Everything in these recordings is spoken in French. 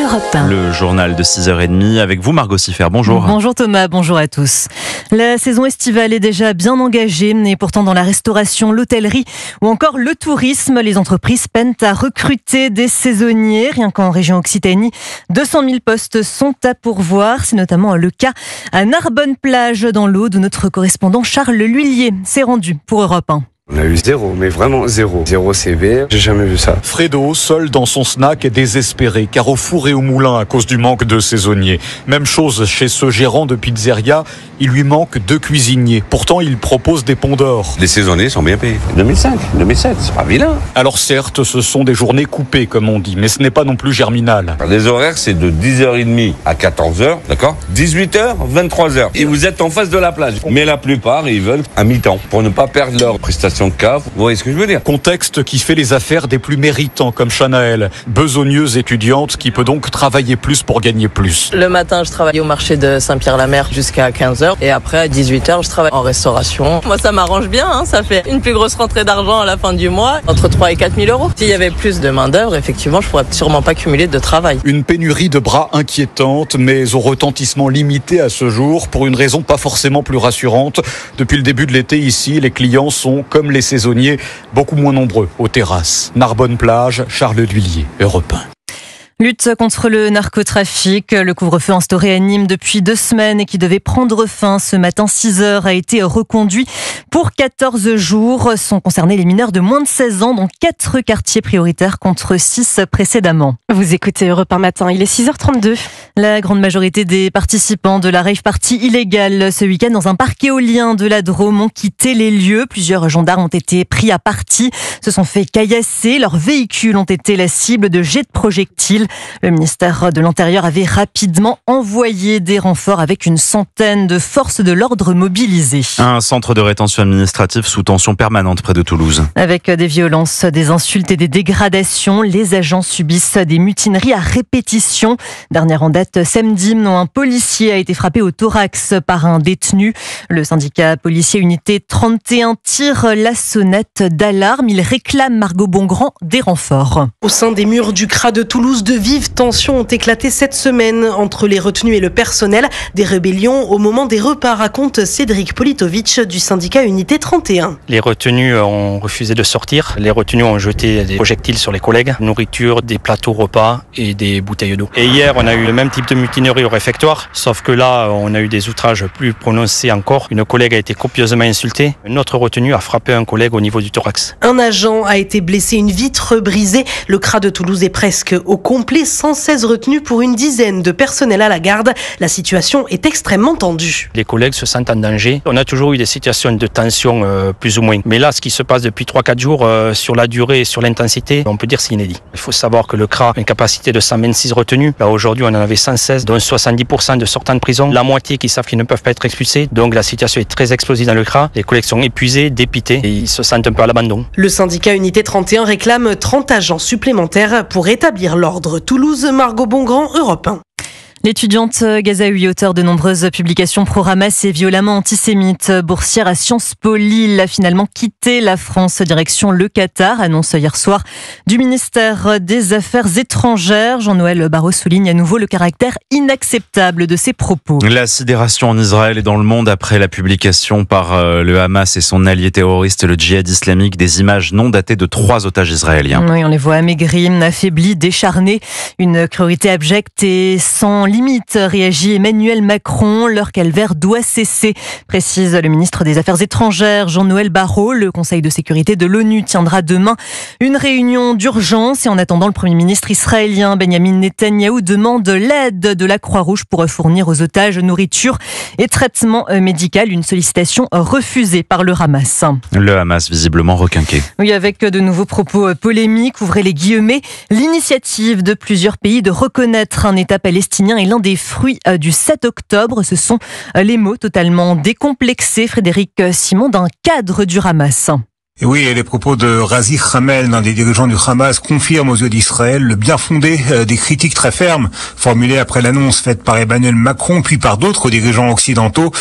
Europe 1. Le journal de 6h30 avec vous Margot Siffer, bonjour. Bonjour Thomas, bonjour à tous. La saison estivale est déjà bien engagée et pourtant dans la restauration, l'hôtellerie ou encore le tourisme, les entreprises peinent à recruter des saisonniers. Rien qu'en région Occitanie, 200 000 postes sont à pourvoir. C'est notamment le cas à Narbonne-Plage dans l'Aude où notre correspondant Charles Lhuillier s'est rendu pour Europe 1. On a eu zéro, mais vraiment zéro. Zéro CV, j'ai jamais vu ça. Fredo, seul dans son snack, est désespéré, car au four et au moulin à cause du manque de saisonniers. Même chose chez ce gérant de pizzeria, il lui manque 2 cuisiniers. Pourtant, il propose des ponts d'or. Les saisonniers sont bien payés. 2005, 2007, c'est pas vilain. Alors certes, ce sont des journées coupées, comme on dit, mais ce n'est pas non plus germinal. Les horaires, c'est de 10h30 à 14h, d'accord ? 18h, 23h. Et vous êtes en face de la plage. Mais la plupart, ils veulent à mi-temps, pour ne pas perdre leur prestation de cave. Vous voyez ce que je veux dire ? Contexte qui fait les affaires des plus méritants, comme Chanaël, besogneuse étudiante qui peut donc travailler plus pour gagner plus. Le matin, je travaille au marché de Saint-Pierre-la-Mer jusqu'à 15h. Et après, à 18h, je travaille en restauration. Moi, ça m'arrange bien. Ça fait une plus grosse rentrée d'argent à la fin du mois, entre 3 et 4 000 euros. S'il y avait plus de main-d'œuvre, effectivement, je pourrais sûrement pas cumuler de travail. Une pénurie de bras inquiétante, mais au retentissement limité à ce jour, pour une raison pas forcément plus rassurante. Depuis le début de l'été, ici, les clients sont, comme les saisonniers, beaucoup moins nombreux aux terrasses. Narbonne-Plage, Charles Lhuillier, Europe 1. Lutte contre le narcotrafic. Le couvre-feu instauré à Nîmes depuis 2 semaines et qui devait prendre fin ce matin 6h a été reconduit pour 14 jours. Sont concernés les mineurs de moins de 16 ans dans 4 quartiers prioritaires contre 6 précédemment. Vous écoutez Europe 1 matin, il est 6h32. La grande majorité des participants de la rave party illégale ce week-end dans un parc éolien de la Drôme ont quitté les lieux. Plusieurs gendarmes ont été pris à partie, se sont fait caillasser. Leurs véhicules ont été la cible de jets de projectiles. Le ministère de l'Intérieur avait rapidement envoyé des renforts avec une centaine de forces de l'ordre mobilisées. Un centre de rétention administrative sous tension permanente près de Toulouse. Avec des violences, des insultes et des dégradations, les agents subissent des mutineries à répétition. Dernière en date, samedi, un policier a été frappé au thorax par un détenu. Le syndicat policier Unité 31 tire la sonnette d'alarme. Il réclame Margot Bongrand des renforts. Au sein des murs du CRA de Toulouse, de vives tensions ont éclaté cette semaine entre les retenus et le personnel. Des rébellions au moment des repas, raconte Cédric Politovitch du syndicat Unité 31. Les retenus ont refusé de sortir. Les retenus ont jeté des projectiles sur les collègues, nourriture, des plateaux repas et des bouteilles d'eau. Et hier, on a eu le même type de mutinerie au réfectoire, sauf que là, on a eu des outrages plus prononcés encore. Une collègue a été copieusement insultée. Un autre retenu a frappé un collègue au niveau du thorax. Un agent a été blessé, une vitre brisée. Le CRA de Toulouse est presque au complet. 116 retenus pour une dizaine de personnels à la garde. La situation est extrêmement tendue. Les collègues se sentent en danger. On a toujours eu des situations de tension plus ou moins. Mais là, ce qui se passe depuis 3-4 jours, sur la durée et sur l'intensité, on peut dire c'est inédit. Il faut savoir que le CRA a une capacité de 126 retenus. Là, aujourd'hui, on en avait 116, dont 70% de sortants de prison. La moitié qui savent qu'ils ne peuvent pas être expulsés. Donc la situation est très explosive dans le CRA. Les collègues sont épuisés, dépités et ils se sentent un peu à l'abandon. Le syndicat Unité 31 réclame 30 agents supplémentaires pour établir l'ordre. Toulouse, Margot Bongrand, Europe 1. L'étudiante Gazaoui, auteure de nombreuses publications pro-Hamas et violemment antisémites, boursière à Sciences Po Lille, a finalement quitté la France direction le Qatar, annonce hier soir du ministère des Affaires étrangères. Jean-Noël Barrot souligne à nouveau le caractère inacceptable de ses propos. La sidération en Israël et dans le monde après la publication par le Hamas et son allié terroriste, le djihad islamique, des images non datées de 3 otages israéliens. Oui, on les voit amaigris, affaiblis, décharnés, une cruauté abjecte et sans limite, réagit Emmanuel Macron. Leur calvaire doit cesser, précise le ministre des Affaires étrangères, Jean-Noël Barrot. Le Conseil de sécurité de l'ONU tiendra demain une réunion d'urgence. Et en attendant, le Premier ministre israélien Benjamin Netanyahou demande l'aide de la Croix-Rouge pour fournir aux otages nourriture et traitement médical. Une sollicitation refusée par le Hamas. Le Hamas visiblement requinqué. Oui, avec de nouveaux propos polémiques, ouvrez les guillemets. L'initiative de plusieurs pays de reconnaître un État palestinien est l'un des fruits du 7 octobre. Ce sont les mots totalement décomplexés, Frédéric Simon, d'un cadre du Hamas. Et oui, et les propos de Razi Hamed, l'un des dirigeants du Hamas, confirment aux yeux d'Israël le bien fondé des critiques très fermes formulées après l'annonce faite par Emmanuel Macron puis par d'autres dirigeants occidentaux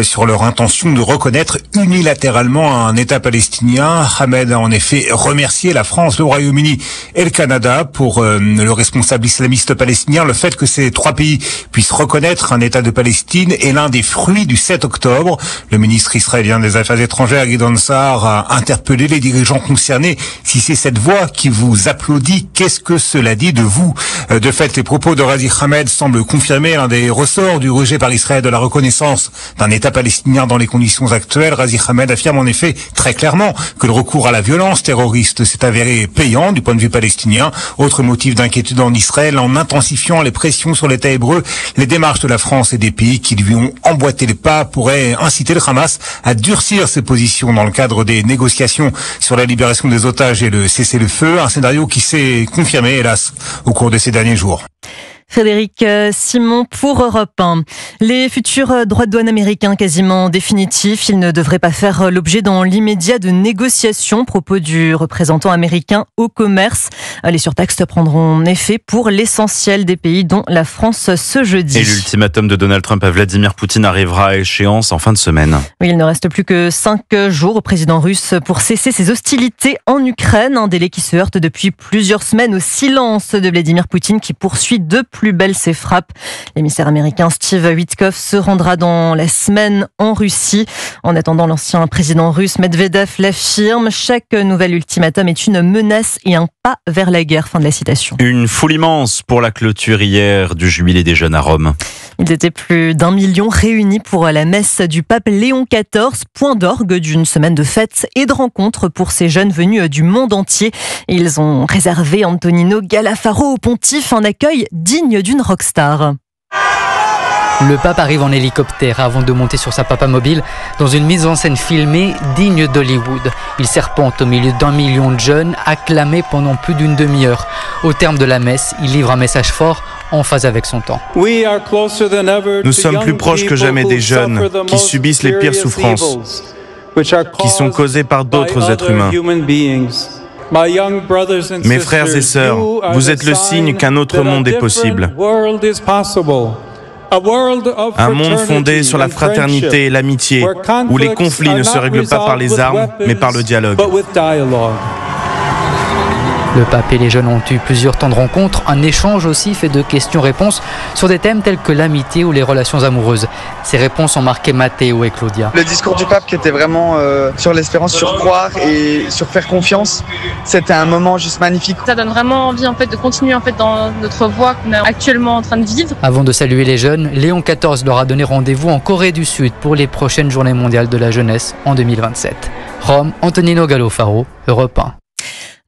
sur leur intention de reconnaître unilatéralement un État palestinien. Hamed a en effet remercié la France, le Royaume-Uni et le Canada pour le responsable islamiste palestinien. Le fait que ces trois pays puissent reconnaître un État de Palestine est l'un des fruits du 7 octobre. Le ministre israélien des Affaires étrangères, Gideon Sa'ar, a interpellé les dirigeants concernés. Si c'est cette voix qui vous applaudit, qu'est-ce que cela dit de vous? De fait, les propos de Razi Hamed semblent confirmer l'un des ressorts du rejet par Israël de la reconnaissance d'un État palestinien dans les conditions actuelles. Razi Hamed affirme en effet très clairement que le recours à la violence terroriste s'est avéré payant du point de vue palestinien. Autre motif d'inquiétude en Israël, en intensifiant les pressions sur l'État hébreu, les démarches de la France et des pays qui lui ont emboîté le pas pourraient inciter le Hamas à durcir ses positions dans le cadre des négociations sur la libération des otages et le cessez-le-feu, un scénario qui s'est confirmé, hélas, au cours de ces derniers jours. Frédéric Simon pour Europe 1. Les futurs droits de douane américains quasiment définitifs, ils ne devraient pas faire l'objet dans l'immédiat de négociations, propos du représentant américain au commerce. Les surtaxes prendront effet pour l'essentiel des pays, dont la France ce jeudi. Et l'ultimatum de Donald Trump à Vladimir Poutine arrivera à échéance en fin de semaine. Oui, il ne reste plus que 5 jours au président russe pour cesser ses hostilités en Ukraine, un délai qui se heurte depuis plusieurs semaines au silence de Vladimir Poutine qui poursuit de plus belle ses frappes. L'émissaire américain Steve Witkoff se rendra dans la semaine en Russie. En attendant, l'ancien président russe Medvedev l'affirme, chaque nouvel ultimatum est une menace et un pas vers la guerre. Fin de la citation. Une foule immense pour la clôture hier du Jubilé des jeunes à Rome. Ils étaient plus d'1 million réunis pour la messe du pape Léon XIV, point d'orgue d'une semaine de fêtes et de rencontres pour ces jeunes venus du monde entier. Et ils ont réservé Antonino Galafaro au pontife, un accueil digne d'une rockstar. Le pape arrive en hélicoptère avant de monter sur sa papamobile dans une mise en scène filmée digne d'Hollywood. Il serpente au milieu d'1 million de jeunes acclamés pendant plus d'une demi-heure. Au terme de la messe, il livre un message fort en phase avec son temps. Nous sommes plus proches que jamais des jeunes qui subissent les pires souffrances, qui sont causées par d'autres êtres humains. Mes frères et sœurs, vous êtes le signe qu'un autre monde est possible. Un monde fondé sur la fraternité et l'amitié, où les conflits ne se règlent pas par les armes, mais par le dialogue. Le pape et les jeunes ont eu plusieurs temps de rencontre, un échange aussi fait de questions-réponses sur des thèmes tels que l'amitié ou les relations amoureuses. Ces réponses ont marqué Matteo et Claudia. Le discours du pape qui était vraiment sur l'espérance, sur croire et sur faire confiance, c'était un moment juste magnifique. Ça donne vraiment envie de continuer dans notre voie qu'on est actuellement en train de vivre. Avant de saluer les jeunes, Léon XIV leur a donné rendez-vous en Corée du Sud pour les prochaines journées mondiales de la jeunesse en 2027. Rome, Antonino Galafaro, Europe 1.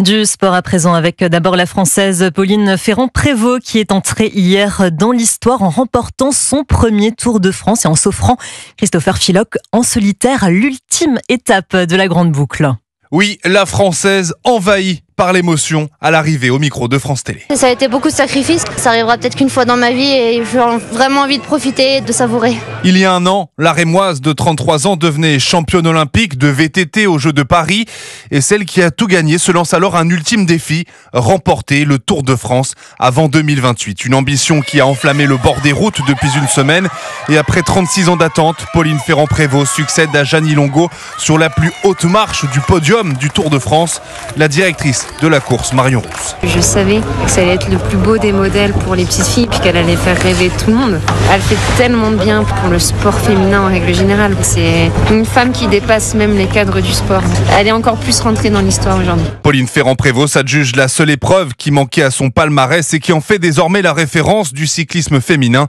Du sport à présent avec d'abord la Française Pauline Ferrand-Prévot qui est entrée hier dans l'histoire en remportant son premier Tour de France et en s'offrant Christopher Philock en solitaire à l'ultime étape de la Grande Boucle. Oui, la Française envahie par l'émotion à l'arrivée au micro de France Télé. Ça a été beaucoup de sacrifices, ça arrivera peut-être qu'une fois dans ma vie et j'ai vraiment envie de profiter et de savourer. Il y a un an, la Rémoise de 33 ans devenait championne olympique de VTT aux Jeux de Paris et celle qui a tout gagné se lance alors un ultime défi, remporter le Tour de France avant 2028. Une ambition qui a enflammé le bord des routes depuis une semaine et après 36 ans d'attente, Pauline Ferrand-Prévot succède à Jeannie Longo sur la plus haute marche du podium du Tour de France. La directrice de la course, Marion Rousse. Je savais que ça allait être le plus beau des modèles pour les petites filles, puis qu'elle allait faire rêver tout le monde. Elle fait tellement de bien pour le sport féminin en règle générale. C'est une femme qui dépasse même les cadres du sport. Elle est encore plus rentrée dans l'histoire aujourd'hui. Pauline Ferrand-Prévot s'adjuge la seule épreuve qui manquait à son palmarès et qui en fait désormais la référence du cyclisme féminin.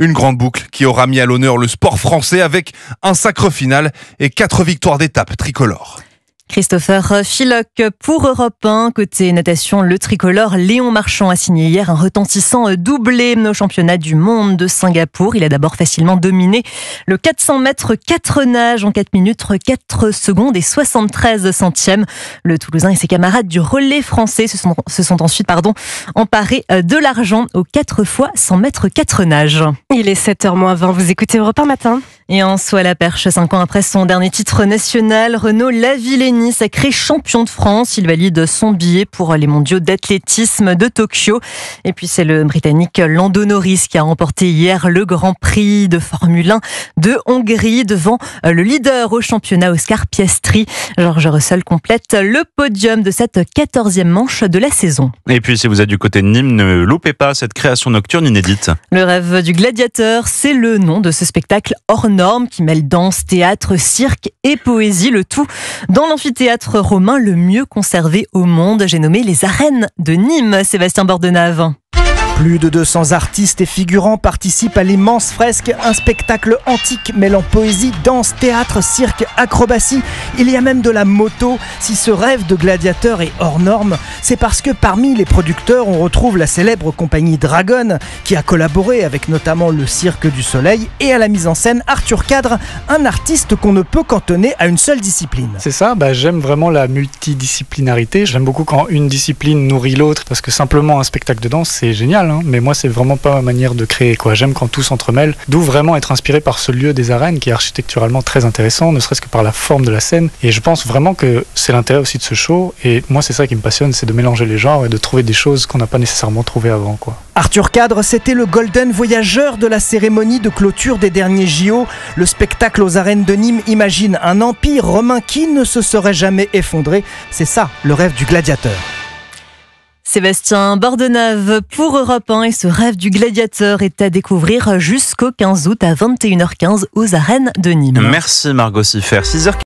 Une grande boucle qui aura mis à l'honneur le sport français avec un sacre final et 4 victoires d'étape tricolores. Christopher Philock pour Europe 1. Côté natation, le tricolore Léon Marchand a signé hier un retentissant doublé au championnat du monde de Singapour. Il a d'abord facilement dominé le 400 mètres 4 nages en 4 minutes 4 secondes et 73 centièmes. Le Toulousain et ses camarades du relais français se sont ensuite emparés de l'argent aux 4 fois 100 mètres 4 nages. Il est 7h moins 20, vous écoutez Europe 1 matin. Et en saut à la perche, 5 ans après son dernier titre national, Renaud Lavillenie, sacré champion de France. Il valide son billet pour les mondiaux d'athlétisme de Tokyo. Et puis c'est le Britannique Lando Norris qui a remporté hier le Grand Prix de Formule 1 de Hongrie devant le leader au championnat Oscar Piastri. George Russell complète le podium de cette 14e manche de la saison. Et puis si vous êtes du côté de Nîmes, ne loupez pas cette création nocturne inédite. Le rêve du gladiateur, c'est le nom de ce spectacle hors norme qui mêle danse, théâtre, cirque et poésie, le tout dans l'amphithéâtre romain le mieux conservé au monde. J'ai nommé les arènes de Nîmes. Sébastien Bordenave. Plus de 200 artistes et figurants participent à l'immense fresque, un spectacle antique mêlant poésie, danse, théâtre, cirque, acrobatie. Il y a même de la moto. Si ce rêve de gladiateur est hors norme, c'est parce que parmi les producteurs, on retrouve la célèbre compagnie Dragon, qui a collaboré avec notamment le Cirque du Soleil, et à la mise en scène Arthur Cadre, un artiste qu'on ne peut cantonner à une seule discipline. C'est ça, j'aime vraiment la multidisciplinarité. J'aime beaucoup quand une discipline nourrit l'autre, parce que simplement un spectacle de danse, c'est génial. Mais moi c'est vraiment pas ma manière de créer, quoi. J'aime quand tout s'entremêle, d'où vraiment être inspiré par ce lieu des arènes qui est architecturalement très intéressant, ne serait-ce que par la forme de la scène, et je pense vraiment que c'est l'intérêt aussi de ce show, et moi c'est ça qui me passionne, c'est de mélanger les genres et de trouver des choses qu'on n'a pas nécessairement trouvées avant, quoi. Arthur Cadre, c'était le golden voyageur de la cérémonie de clôture des derniers JO. Le spectacle aux arènes de Nîmes imagine un empire romain qui ne se serait jamais effondré. C'est ça le rêve du gladiateur. Sébastien Bordenave pour Europe 1, et ce rêve du gladiateur est à découvrir jusqu'au 15 août à 21h15 aux arènes de Nîmes. Merci Margot Siffer. 6h